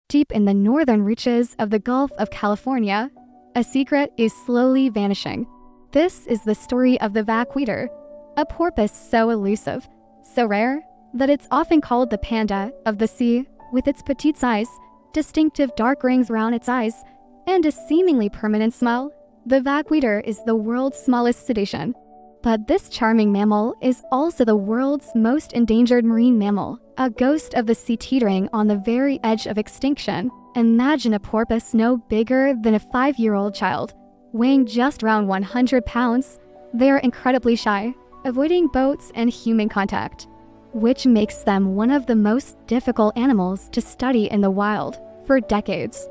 Deep in the northern reaches of the Gulf of California, a secret is slowly vanishing. This is the story of the vaquita, a porpoise so elusive, so rare, that it's often called the panda of the sea. With its petite size, distinctive dark rings around its eyes, and a seemingly permanent smile, the vaquita is the world's smallest cetacean. But this charming mammal is also the world's most endangered marine mammal, a ghost of the sea teetering on the very edge of extinction. Imagine a porpoise no bigger than a 5-year-old child, weighing just around 100 pounds. They are incredibly shy, avoiding boats and human contact, which makes them one of the most difficult animals to study in the wild. For decades,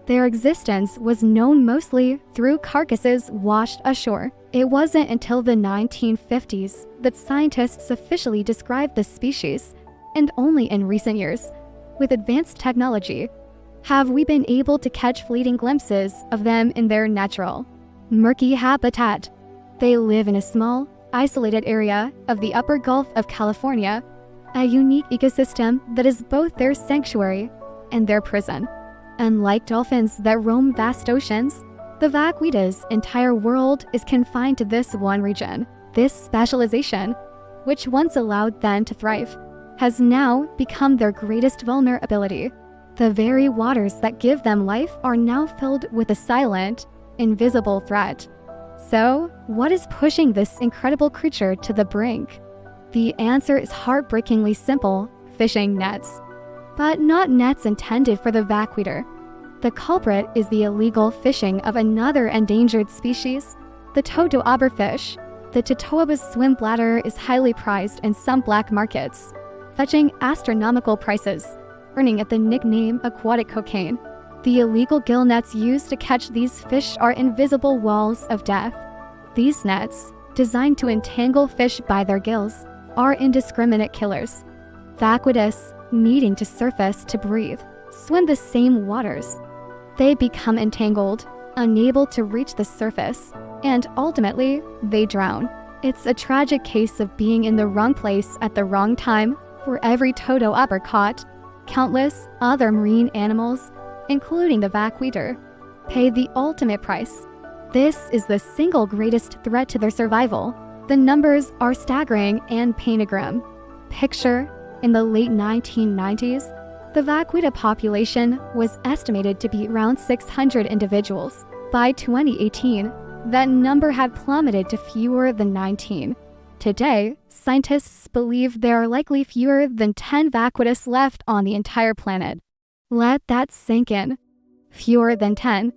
their existence was known mostly through carcasses washed ashore. It wasn't until the 1950s that scientists officially described the species, and only in recent years, with advanced technology, have we been able to catch fleeting glimpses of them in their natural, murky habitat. They live in a small, isolated area of the upper Gulf of California, a unique ecosystem that is both their sanctuary and their prison. Unlike dolphins that roam vast oceans, the vaquita's entire world is confined to this one region. This specialization, which once allowed them to thrive, has now become their greatest vulnerability. The very waters that give them life are now filled with a silent, invisible threat. So, what is pushing this incredible creature to the brink? The answer is heartbreakingly simple: fishing nets. But not nets intended for the vaquita. The culprit is the illegal fishing of another endangered species, the totoaba fish. The totoaba's swim bladder is highly prized in some black markets, fetching astronomical prices, earning it the nickname aquatic cocaine. The illegal gill nets used to catch these fish are invisible walls of death. These nets, designed to entangle fish by their gills, are indiscriminate killers. Vaquitas, needing to surface to breathe, swim the same waters. They become entangled, unable to reach the surface, and ultimately, they drown. It's a tragic case of being in the wrong place at the wrong time. For every totoaba caught, countless other marine animals, including the vaquita, pay the ultimate price. This is the single greatest threat to their survival. The numbers are staggering and paint a grim picture. In the late 1990s, the vaquita population was estimated to be around 600 individuals. By 2018, that number had plummeted to fewer than 19. Today, scientists believe there are likely fewer than 10 vaquitas left on the entire planet. Let that sink in. Fewer than 10.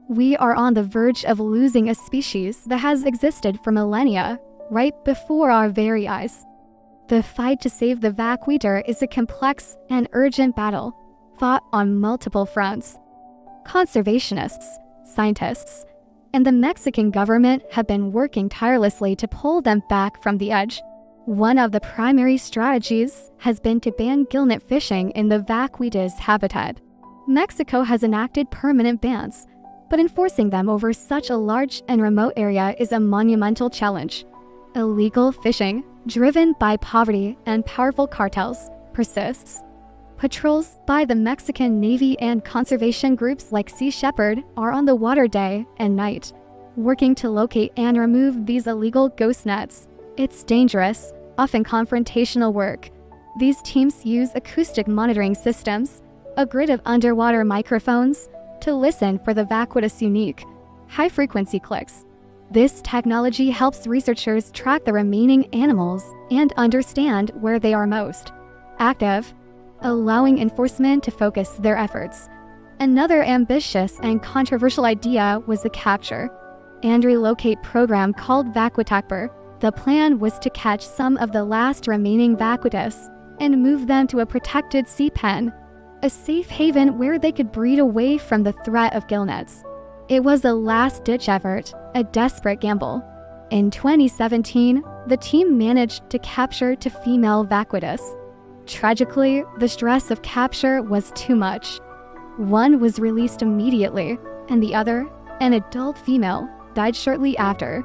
We are on the verge of losing a species that has existed for millennia, right before our very eyes. The fight to save the vaquita is a complex and urgent battle, fought on multiple fronts. Conservationists, scientists, and the Mexican government have been working tirelessly to pull them back from the edge. One of the primary strategies has been to ban gillnet fishing in the vaquita's habitat. Mexico has enacted permanent bans, but enforcing them over such a large and remote area is a monumental challenge. Illegal fishing, driven by poverty and powerful cartels, persists. Patrols by the Mexican Navy and conservation groups like Sea Shepherd are on the water day and night, working to locate and remove these illegal ghost nets. It's dangerous, often confrontational work. These teams use acoustic monitoring systems, a grid of underwater microphones, to listen for the vaquita's unique, high-frequency clicks. This technology helps researchers track the remaining animals and understand where they are most active, allowing enforcement to focus their efforts. Another ambitious and controversial idea was the capture and relocate program called Vaquita. The plan was to catch some of the last remaining vaquitas and move them to a protected sea pen, a safe haven where they could breed away from the threat of gillnets. It was a last-ditch effort, a desperate gamble. In 2017, the team managed to capture 2 female vaquitas. Tragically, the stress of capture was too much. One was released immediately, and the other, an adult female, died shortly after.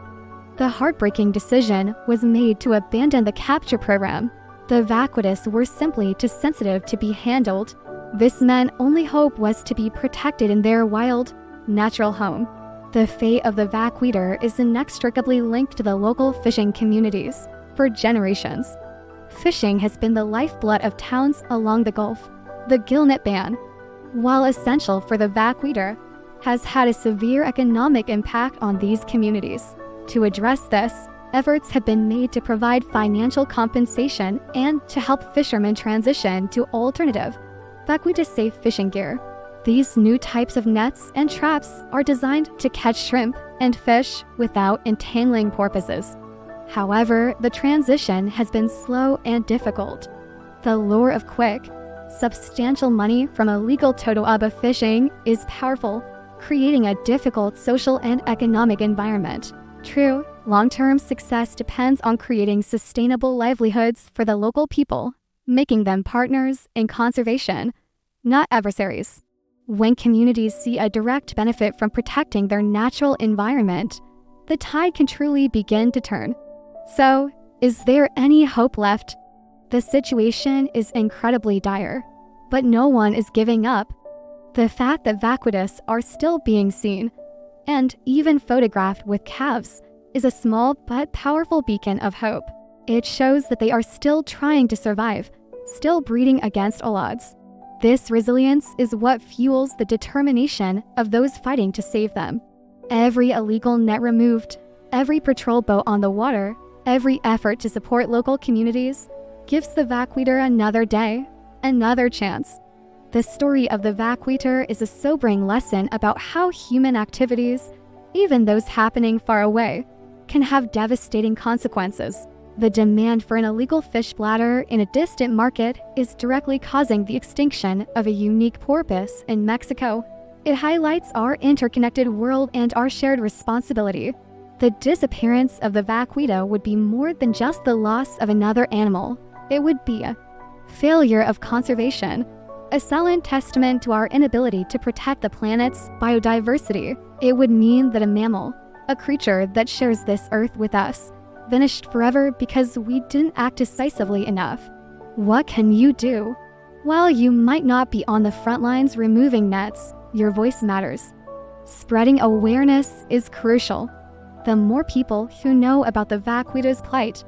The heartbreaking decision was made to abandon the capture program. The vaquitas were simply too sensitive to be handled, This men's only hope was to be protected in their wild, natural home. The fate of the vaquita is inextricably linked to the local fishing communities. For generations, fishing has been the lifeblood of towns along the Gulf. The gillnet ban, while essential for the vaquita, has had a severe economic impact on these communities. To address this, efforts have been made to provide financial compensation and to help fishermen transition to alternative, vaquita-safe fishing gear. These new types of nets and traps are designed to catch shrimp and fish without entangling porpoises. However, the transition has been slow and difficult. The lure of quick, substantial money from illegal totoaba fishing is powerful, creating a difficult social and economic environment. True, long-term success depends on creating sustainable livelihoods for the local people, making them partners in conservation, not adversaries. When communities see a direct benefit from protecting their natural environment, the tide can truly begin to turn. So, is there any hope left? The situation is incredibly dire, but no one is giving up. The fact that vaquitas are still being seen, and even photographed with calves, is a small but powerful beacon of hope. It shows that they are still trying to survive, still breeding against all odds. This resilience is what fuels the determination of those fighting to save them. Every illegal net removed, every patrol boat on the water, every effort to support local communities gives the vaquita another day, another chance. The story of the vaquita is a sobering lesson about how human activities, even those happening far away, can have devastating consequences. The demand for an illegal fish bladder in a distant market is directly causing the extinction of a unique porpoise in Mexico. It highlights our interconnected world and our shared responsibility. The disappearance of the vaquita would be more than just the loss of another animal. It would be a failure of conservation, a silent testament to our inability to protect the planet's biodiversity. It would mean that a mammal, a creature that shares this earth with us, vanished forever because we didn't act decisively enough. What can you do? While you might not be on the front lines removing nets, your voice matters. Spreading awareness is crucial. The more people who know about the vaquita's plight,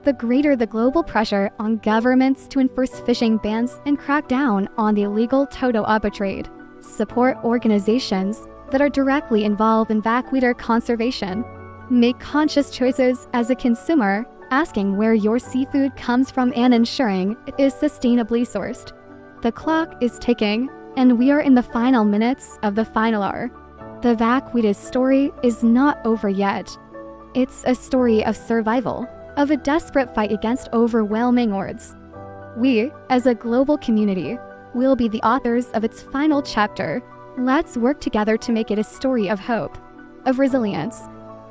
the greater the global pressure on governments to enforce fishing bans and crack down on the illegal totoaba trade. Support organizations that are directly involved in vaquita conservation. Make conscious choices as a consumer, asking where your seafood comes from and ensuring it is sustainably sourced. The clock is ticking, and we are in the final minutes of the final hour. The vaquita's story is not over yet. It's a story of survival, of a desperate fight against overwhelming odds. We, as a global community, will be the authors of its final chapter. Let's work together to make it a story of hope, of resilience,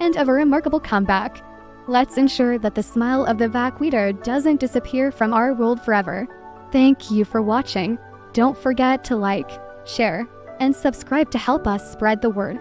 and of a remarkable comeback. Let's ensure that the smile of the vaquita doesn't disappear from our world forever. Thank you for watching. Don't forget to like, share, and subscribe to help us spread the word.